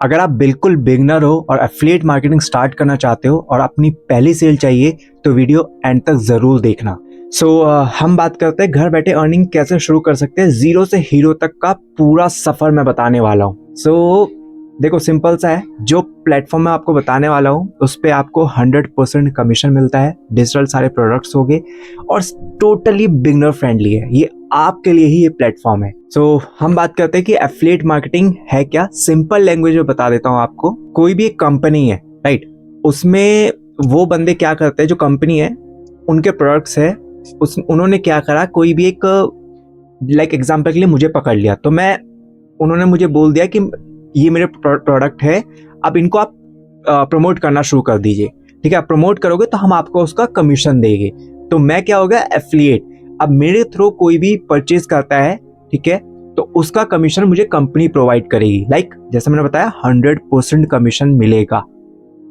अगर आप बिल्कुल बिगनर हो और एफिलिएट मार्केटिंग स्टार्ट करना चाहते हो और अपनी पहली सेल चाहिए तो वीडियो एंड तक ज़रूर देखना। हम बात करते हैं घर बैठे अर्निंग कैसे शुरू कर सकते हैं। ज़ीरो से हीरो तक का पूरा सफ़र मैं बताने वाला हूँ। देखो सिंपल सा है, जो प्लेटफॉर्म मैं आपको बताने वाला हूँ उस पर आपको 100% कमीशन मिलता है। डिजिटल सारे प्रोडक्ट्स हो गए और टोटली बिगनर फ्रेंडली है। ये आपके लिए ही ये प्लेटफॉर्म है। हम बात करते हैं कि एफिलिएट मार्केटिंग है क्या। सिंपल लैंग्वेज में बता देता हूँ आपको। कोई भी एक कंपनी है, राइट, उसमें वो बंदे क्या करते हैं, जो कंपनी है उनके प्रोडक्ट्स है, उन्होंने क्या करा, कोई भी एक लाइक एग्जांपल के लिए मुझे पकड़ लिया, तो उन्होंने मुझे बोल दिया कि ये मेरे प्रोडक्ट है, अब इनको आप प्रमोट करना शुरू कर दीजिए। ठीक है, आप प्रमोट करोगे तो हम आपको उसका कमीशन देंगे। तो मैं क्या हो गया, एफिलिएट। अब मेरे थ्रू कोई भी परचेज करता है, ठीक है, तो उसका कमीशन मुझे कंपनी प्रोवाइड करेगी। जैसे मैंने बताया 100% कमीशन मिलेगा।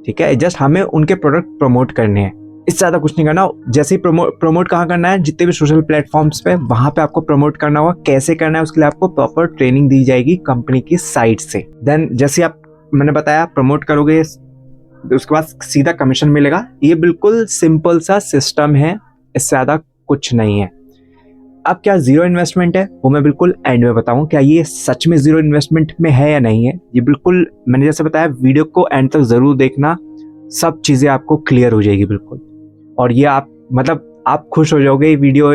ठीक है, जस्ट हमें उनके प्रोडक्ट प्रमोट करने हैं, इससे ज़्यादा कुछ नहीं करना। जैसे ही प्रमोट कहाँ करना है, जितने भी सोशल प्लेटफॉर्म्स पे, वहाँ पे आपको प्रमोट करना होगा। कैसे करना है उसके लिए आपको प्रॉपर ट्रेनिंग दी जाएगी कंपनी की साइड से। देन जैसे आप, मैंने बताया, प्रमोट करोगे उसके बाद सीधा कमीशन मिलेगा। ये बिल्कुल सिंपल सा सिस्टम है, इससे ज़्यादा कुछ नहीं है। अब क्या जीरो इन्वेस्टमेंट है, वो मैं बिल्कुल एंड में बताऊं। क्या ये सच में जीरो इन्वेस्टमेंट में है या नहीं है, ये बिल्कुल मैंने जैसे बताया, वीडियो को एंड तक जरूर देखना, सब चीजें आपको क्लियर हो जाएगी बिल्कुल। और ये आप खुश हो जाओगे, ये वीडियो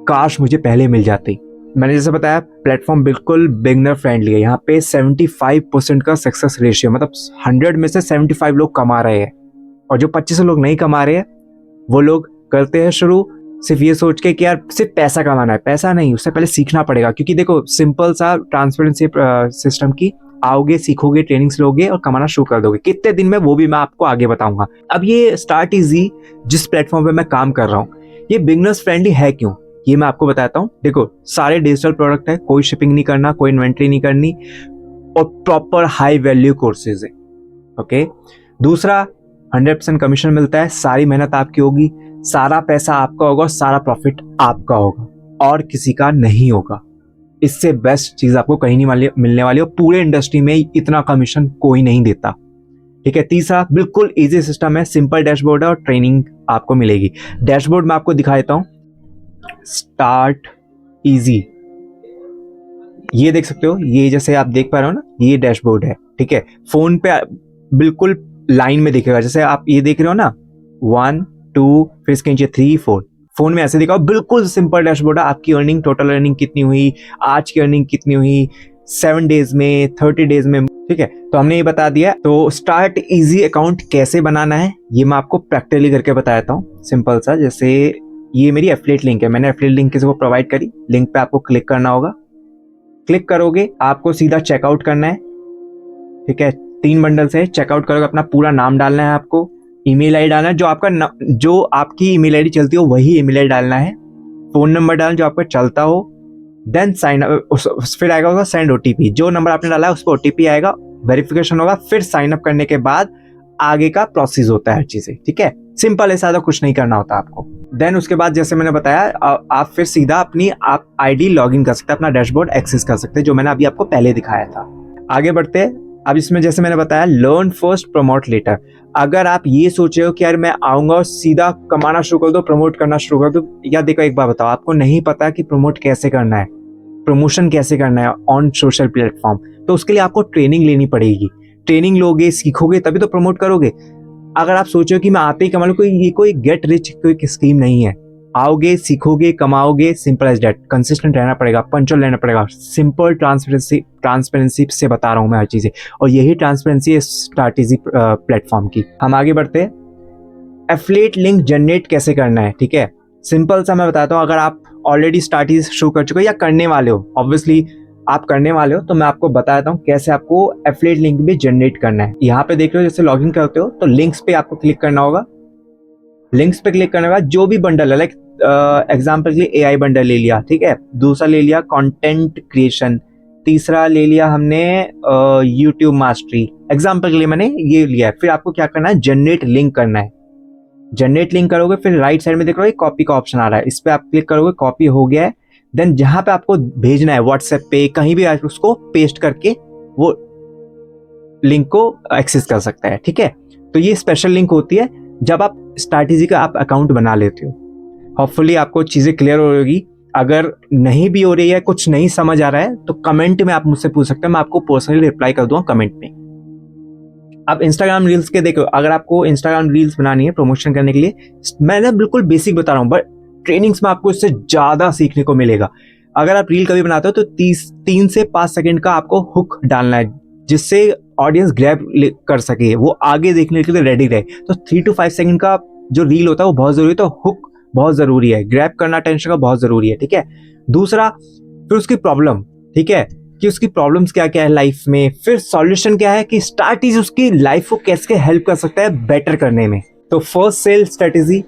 काश मुझे पहले मिल जाती। मैंने जैसे बताया, प्लेटफॉर्म बिल्कुल बिगनर फ्रेंडली है। यहाँ पे 75% का सक्सेस रेशियो, मतलब 100 में से 75 लोग कमा रहे हैं, और जो 25 लोग नहीं कमा रहे हैं वो लोग करते हैं शुरू सिर्फ ये सोच के कि यार सिर्फ पैसा कमाना है। पैसा नहीं, उससे पहले सीखना पड़ेगा। क्योंकि देखो सिंपल सा ट्रांसपेरेंसी सिस्टम की, आओगे, सीखोगे, ट्रेनिंग्स लोगे और कमाना शुरू कर दोगे। कितने दिन में वो भी मैं आपको आगे बताऊंगा। अब ये स्टार्ट इजी जिस प्लेटफॉर्म पे मैं काम कर रहा हूँ, ये बिगनर्स फ्रेंडली है क्यों, ये मैं आपको बताता हूँ। देखो सारे डिजिटल प्रोडक्ट है, कोई शिपिंग नहीं करना, कोई इन्वेंट्री नहीं करनी, और प्रॉपर हाई वैल्यू कोर्सेज है। ओके, दूसरा 100% कमीशन मिलता है। सारी मेहनत आपकी होगी, सारा पैसा आपका होगा, सारा प्रॉफिट आपका होगा और किसी का नहीं होगा। इससे बेस्ट चीज आपको कहीं नहीं मिलने वाली, और पूरे इंडस्ट्री में इतना कमीशन कोई नहीं देता। ठीक है, तीसरा बिल्कुल इजी सिस्टम है, सिंपल डैशबोर्ड है और ट्रेनिंग आपको मिलेगी। डैशबोर्ड में आपको दिखा देता हूं। स्टार्ट इजी, ये देख सकते हो, ये जैसे आप देख पा रहे हो ना, ये डैशबोर्ड है। ठीक है, फोन पे बिल्कुल लाइन में दिखेगा, जैसे आप ये देख रहे हो ना, 1 2 फिर इसके नीचे 3 4, फोन में ऐसे दिखाओ। बिल्कुल सिंपल डैशबोर्ड है। आपकी अर्निंग, टोटल अर्निंग कितनी हुई, आज की अर्निंग कितनी हुई, 7 डेज में, 30 डेज में। ठीक है, तो हमने ये बता दिया। तो स्टार्ट इजी अकाउंट कैसे बनाना है ये मैं आपको प्रैक्टिकली करके बताता हूँ। सिंपल सा, जैसे ये मेरी एफिलिएट लिंक है, मैंने एफिलिएट लिंक किसी को प्रोवाइड करी। लिंक पे आपको क्लिक करना होगा। क्लिक करोगे, आपको सीधा चेकआउट करना है। ठीक है, 3 बंडल से चेकआउट करोगे, अपना पूरा नाम डालना है, आपको ईमेल आईडी डालना है, जो आपकी ईमेल आईडी चलती हो वही ईमेल आईडी डालना है। फोन नंबर डालना जो आपका चलता हो। देन साइन अप, फिर आएगा होगा सेंड ओटीपी। जो नंबर आपने डाला है उस पर ओटीपी आएगा, वेरिफिकेशन होगा, फिर साइन अप करने के बाद आगे का प्रोसेस होता है हर चीजें। ठीक है, सिंपल है, ज्यादा कुछ नहीं करना होता आपको। देन उसके बाद जैसे मैंने बताया, आप फिर सीधा अपनी आप आईडी लॉग इन कर सकते हैं, अपना डैशबोर्ड एक्सेस कर सकते हैं, जो मैंने अभी आपको पहले दिखाया था। आगे बढ़ते हैं। अब इसमें जैसे मैंने बताया, लर्न फर्स्ट प्रमोट लेटर। अगर आप ये सोच रहे हो कि यार मैं आऊंगा और सीधा कमाना शुरू कर दो, प्रमोट करना शुरू कर दो, या देखो एक बार बताओ, आपको नहीं पता कि प्रमोट कैसे करना है, प्रमोशन कैसे करना है ऑन सोशल प्लेटफॉर्म, तो उसके लिए आपको ट्रेनिंग लेनी पड़ेगी। ट्रेनिंग लोगे, सीखोगे, तभी तो प्रमोट करोगे। अगर आप सोचो कि मैं आते ही कमा लूं, ये कोई गेट रिच क्विक स्कीम नहीं है। आओगे, सीखोगे, कमाओगे, सिंपल एज दैट। कंसिस्टेंट रहना पड़ेगा, पंचुअल रहना पड़ेगा। सिंपल ट्रांसपेरेंसी से बता रहा हूं मैं हर चीजें, और यही ट्रांसपेरेंसी है स्ट्रैटेजी प्लेटफॉर्म की। हम आगे बढ़ते हैं। एफिलिएट लिंक जनरेट कैसे करना है। ठीक है, सिंपल सा मैं बताता हूँ। अगर आप ऑलरेडी स्टार्टिंग शुरू कर चुके हो या करने वाले हो, ऑब्वियसली आप करने वाले हो, तो मैं आपको बताता हूँ कैसे आपको एफिलिएट लिंक भी जनरेट करना है। यहाँ पे देख रहे हो, जैसे लॉगिन करते हो तो लिंक्स पे आपको क्लिक करना होगा। लिंक्स पे क्लिक करने के बाद जो भी बंडल है, लाइक एग्जाम्पल के लिए एआई बंडल ले लिया, ठीक है, दूसरा ले लिया कंटेंट क्रिएशन, तीसरा ले लिया हमने यूट्यूब मास्टरी, एग्जाम्पल के लिए मैंने ये लिया है। फिर आपको क्या करना है, जनरेट लिंक करना है। जनरेट लिंक करोगे, फिर राइट साइड में देख रहे हो कॉपी का ऑप्शन आ रहा है, इस पे आप क्लिक करोगे, कॉपी हो गया है। देन जहां पे आपको भेजना है व्हाट्सएप पे, कहीं भी उसको पेस्ट करके वो लिंक को एक्सेस कर सकता है, ठीक है। तो ये स्पेशल लिंक होती है जब आप स्ट्रैटेजी का आप अकाउंट बना लेते हो। होपफुली आपको चीज़ें क्लियर हो होगी। अगर नहीं भी हो रही है, कुछ नहीं समझ आ रहा है, तो कमेंट में आप मुझसे पूछ सकते हैं, मैं आपको पर्सनली रिप्लाई कर दूंगा कमेंट में। अब इंस्टाग्राम रील्स के देखो, अगर आपको इंस्टाग्राम रील्स बनानी है प्रमोशन करने के लिए, मैं ना बिल्कुल बेसिक बता रहा हूँ, बट ट्रेनिंग्स में आपको इससे ज़्यादा सीखने को मिलेगा। अगर आप रील कभी बनाते हो तो 3 से 5 सेकंड का आपको हुक डालना है, जिससे ऑडियंस ग्रैब कर सके, वो आगे देखने के लिए रेडी रहे। तो 3 to 5 सेकंड का जो रील होता है वो बहुत ज़रूरी है, तो हुक बहुत ज़रूरी है, ग्रैब करना अटेंशन का बहुत ज़रूरी है, ठीक है। दूसरा, फिर उसकी प्रॉब्लम, ठीक है, कि उसकी प्रॉब्लम्स क्या क्या है लाइफ में, फिर सॉल्यूशन क्या है, कि स्ट्रैटेजी उसकी लाइफ को कैसे हेल्प कर सकता है बेटर करने में। तो फर्स्ट सेल स्ट्रैटेजी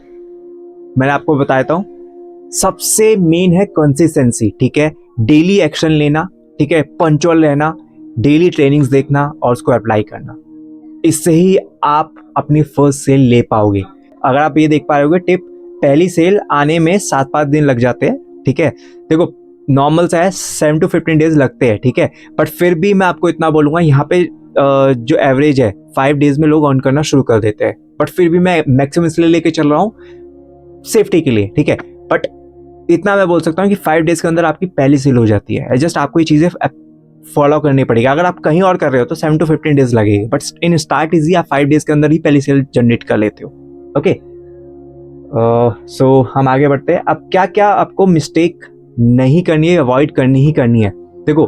मैंने आपको बताता हूँ, सबसे मेन है कंसिस्टेंसी, ठीक है, डेली एक्शन लेना, ठीक है, पंक्चुअल रहना, डेली ट्रेनिंग्स देखना और उसको अप्लाई करना। इससे ही आप अपनी फर्स्ट सेल ले पाओगे। अगर आप ये देख पा रहे होगे टिप, पहली सेल आने में 7-5 दिन लग जाते हैं, ठीक है। देखो नॉर्मल सा है 7 to 15 डेज लगते हैं, ठीक है, बट फिर भी मैं आपको इतना बोलूंगा, यहाँ पे जो एवरेज है 5 डेज में लोग अर्न करना शुरू कर देते हैं, बट फिर भी मैं मैक्सिमम इसलिए लेके चल रहा हूँ सेफ्टी के लिए, ठीक है। बट इतना मैं बोल सकता हूँ कि 5 डेज के अंदर आपकी पहली सेल हो जाती है। जस्ट आपको ये चीज़ें फॉलो करनी पड़ेगी। अगर आप कहीं और कर रहे हो तो 7 to 15 डेज लगेगी, बट इन स्टार्ट इजी आप 5 डेज के अंदर ही पहली सेल जनरेट कर लेते हो, ओके। सो हम आगे बढ़ते हैं। अब क्या क्या आपको मिस्टेक नहीं करनी है, अवॉइड करनी ही करनी है। देखो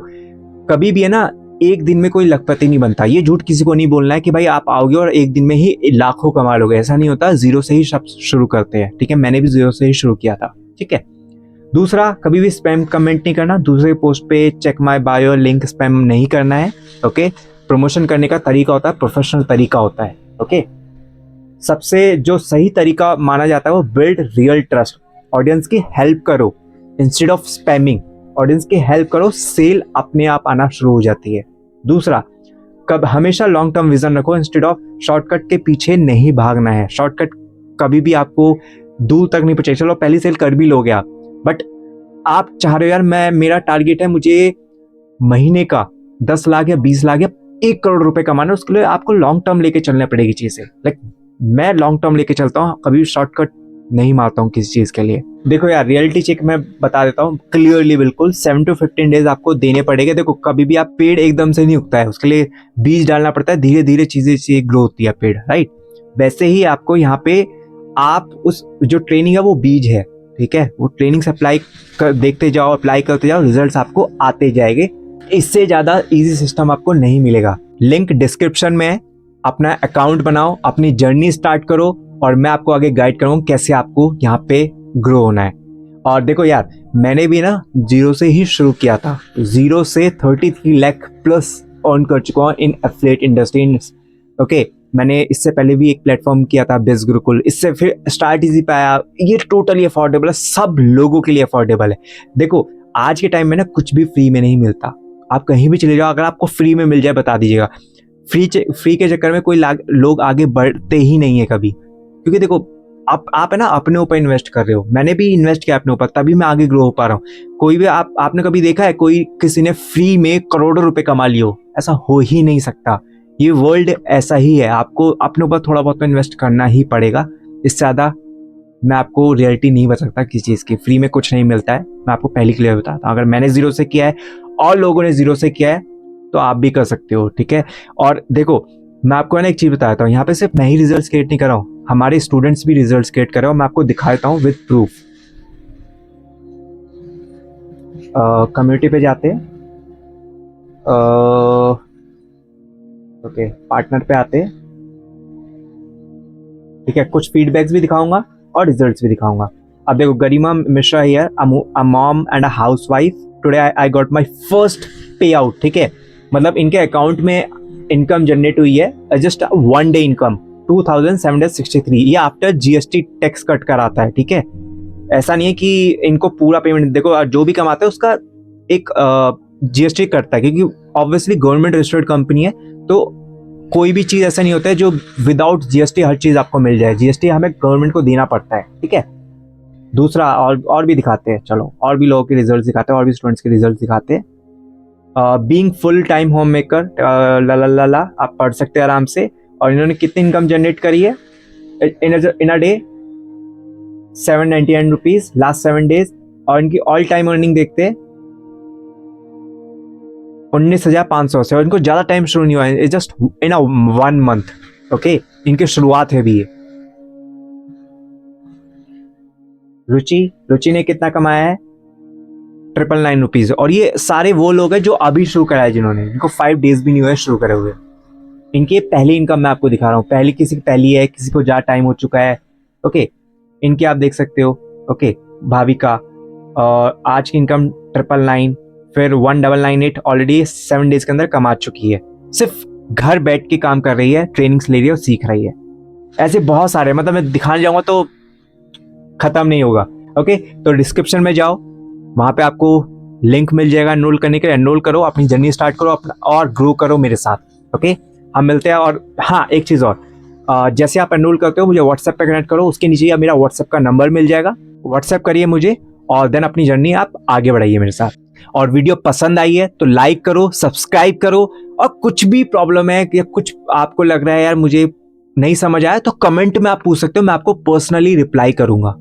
कभी भी है ना, एक दिन में कोई लखपति नहीं बनता। ये झूठ किसी को नहीं बोलना है कि भाई आप आओगे और एक दिन में ही लाखों कमा लोगे, ऐसा नहीं होता। जीरो से ही सब शुरू करते हैं, ठीक है, मैंने भी जीरो से ही शुरू किया था, ठीक है। दूसरा, कभी भी स्पैम कमेंट नहीं करना, दूसरे पोस्ट पे check my bio link spam नहीं करना है, ओके। प्रमोशन करने का तरीका होता है, प्रोफेशनल तरीका होता है, ओके। सबसे जो सही तरीका माना जाता है वो बिल्ड रियल ट्रस्ट, ऑडियंस की हेल्प करो इंस्टेड ऑफ स्पैमिंग, ऑडियंस की हेल्प करो, सेल अपने आप आना शुरू हो जाती है। दूसरा, कब हमेशा लॉन्ग टर्म विजन रखो, इंस्टेड ऑफ शॉर्टकट के पीछे नहीं भागना है। शॉर्टकट कभी भी आपको दूर तक नहीं पहुंचाएगा। चलो पहली सेल कर भी लोगे आप, बट आप चाह रहे हो यार मेरा टारगेट है मुझे महीने का 10 लाख या 20 लाख या 1 करोड़ रुपए कमाना, उसके लिए आपको लॉन्ग टर्म लेके चलना पड़ेगी चीजें। लाइक मैं लॉन्ग टर्म लेके चलता हूँ, कभी शॉर्टकट नहीं मारता हूँ किसी चीज के लिए। देखो यार, रियलिटी चेक मैं बता देता हूँ क्लियरली, बिल्कुल 7 to 15 डेज आपको देने पड़ेंगे। देखो कभी भी आप पेड़ एकदम से नहीं उगता है, उसके लिए बीज डालना पड़ता है, धीरे धीरे चीजें ग्रो होती है पेड़, राइट। वैसे ही आपको यहाँ पे आप उस जो ट्रेनिंग है वो बीज है, ठीक है, वो ट्रेनिंग से अप्लाई देखते जाओ, अप्लाई करते जाओ, रिजल्ट्स आपको आते जाएंगे। इससे ज्यादा इजी सिस्टम आपको नहीं मिलेगा। लिंक डिस्क्रिप्शन में है, अपना अकाउंट बनाओ, अपनी जर्नी स्टार्ट करो और मैं आपको आगे गाइड करूंगा कैसे आपको यहाँ पे ग्रो होना है। और देखो यार, मैंने भी ना जीरो से ही शुरू किया था, जीरो से 33 लाख प्लस अर्न कर चुका हूँ इन एफिलिएट इंडस्ट्री, ओके। मैंने इससे पहले भी एक प्लेटफॉर्म किया था बिज गुरुकुल, इससे फिर स्टार्ट इजी पे आया। ये टोटली अफोर्डेबल है, सब लोगों के लिए अफोर्डेबल है। देखो आज के टाइम में ना कुछ भी फ्री में नहीं मिलता, आप कहीं भी चले जाओ, अगर आपको फ्री में मिल जाए बता दीजिएगा। फ्री के चक्कर में कोई लोग आगे बढ़ते ही नहीं है कभी, क्योंकि देखो आप है ना अपने ऊपर इन्वेस्ट कर रहे हो। मैंने भी इन्वेस्ट किया अपने ऊपर, तभी मैं आगे ग्रो हो पा रहा हूँ। कोई भी आपने कभी देखा है कोई किसी ने फ्री में करोड़ों रुपए कमा लियो? ऐसा हो ही नहीं सकता। ये वर्ल्ड ऐसा ही है, आपको अपने ऊपर थोड़ा बहुत इन्वेस्ट करना ही पड़ेगा। इससे ज़्यादा मैं आपको रियलिटी नहीं बता सकता किसी चीज़ की। फ्री में कुछ नहीं मिलता है, मैं आपको पहले क्लियर बताता हूँ। अगर मैंने जीरो से किया है और लोगों ने जीरो से किया है तो आप भी कर सकते हो, ठीक है। और देखो मैं आपको ना एक चीज़ बताता हूँ, यहाँ पे सिर्फ मैं ही रिजल्ट क्रिएट नहीं कर रहा हूँ, हमारे स्टूडेंट्स भी रिजल्ट क्रिएट कर रहे हो। मैं आपको दिखा देता हूँ विद प्रूफ। कम्युनिटी पे जाते हैं, ओके, पार्टनर पे आते हैं, ठीक है। कुछ फीडबैक्स भी दिखाऊंगा और रिजल्ट्स भी दिखाऊंगा। अब देखो, Garima Mishra here, a mom and a housewife, today I got my first pay out, ठीक है। मतलब इनके अकाउंट में इनकम जनरेट हुई है, जस्ट 1 डे इनकम 2763, ये आफ्टर जीएसटी टैक्स कट कराता है, ठीक है। ऐसा नहीं है कि इनको पूरा पेमेंट, देखो जो भी कमाता है उसका एक जीएसटी कटता है, क्योंकि ऑब्वियसली गवर्नमेंट रजिस्टर्ड कंपनी है, तो कोई भी चीज़ ऐसा नहीं होता है जो विदाउट जीएसटी हर चीज़ आपको मिल जाए। जीएसटी हमें गवर्नमेंट को देना पड़ता है, ठीक है। दूसरा और भी दिखाते हैं, चलो और भी लोगों के रिजल्ट दिखाते हैं, और भी स्टूडेंट्स के रिजल्ट दिखाते हैं। Being full time home maker ला आप पढ़ सकते हैं आराम से। और इन्होंने कितनी इनकम जनरेट करी है in a day 799 rupees last 7 days. और इनकी ऑल टाइम अर्निंग देखते हैं 19,500 से। और इनको ज़्यादा टाइम शुरू नहीं हुआ है, just in a 1 month. Okay, इनकी शुरुआत है भी ये। रुचि ने कितना कमाया है 999 रुपीज। और ये सारे वो लोग हैं जो अभी शुरू करा है, जिन्होंने, इनको 5 डेज भी नहीं हुए शुरू करे हुए। इनकी पहली इनकम मैं आपको दिखा रहा हूँ, पहली किसी की पहली है, किसी को ज़्यादा टाइम हो चुका है। ओके, इनकी आप देख सकते हो। ओके, भाविका, और आज की इनकम 999, फिर 1998 ऑलरेडी 7 डेज के अंदर कमा चुकी है। सिर्फ घर बैठ के काम कर रही है, ट्रेनिंग्स ले रही है और सीख रही है। ऐसे बहुत सारे, मतलब मैं दिखाने जाऊंगा तो खत्म नहीं होगा। ओके, तो डिस्क्रिप्शन में जाओ, वहां पे आपको लिंक मिल जाएगा एनरोल करने के लिए। एनरोल करो, अपनी जर्नी स्टार्ट करो अपना और ग्रो करो मेरे साथ। ओके, हम मिलते हैं। और हाँ, एक चीज़ और, जैसे आप एनरोल करते हो मुझे व्हाट्सएप पे कनेक्ट करो, उसके नीचे मेरा व्हाट्सएप का नंबर मिल जाएगा। व्हाट्सएप करिए मुझे और देन अपनी जर्नी आप आगे बढ़ाइए मेरे साथ। और वीडियो पसंद आई है तो लाइक करो, सब्सक्राइब करो। और कुछ भी प्रॉब्लम है या कुछ आपको लग रहा है यार मुझे नहीं समझ आया, तो कमेंट में आप पूछ सकते हो, मैं आपको पर्सनली रिप्लाई करूंगा।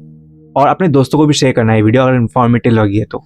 और अपने दोस्तों को भी शेयर करना है वीडियो अगर इन्फॉर्मेटिव लगी है तो।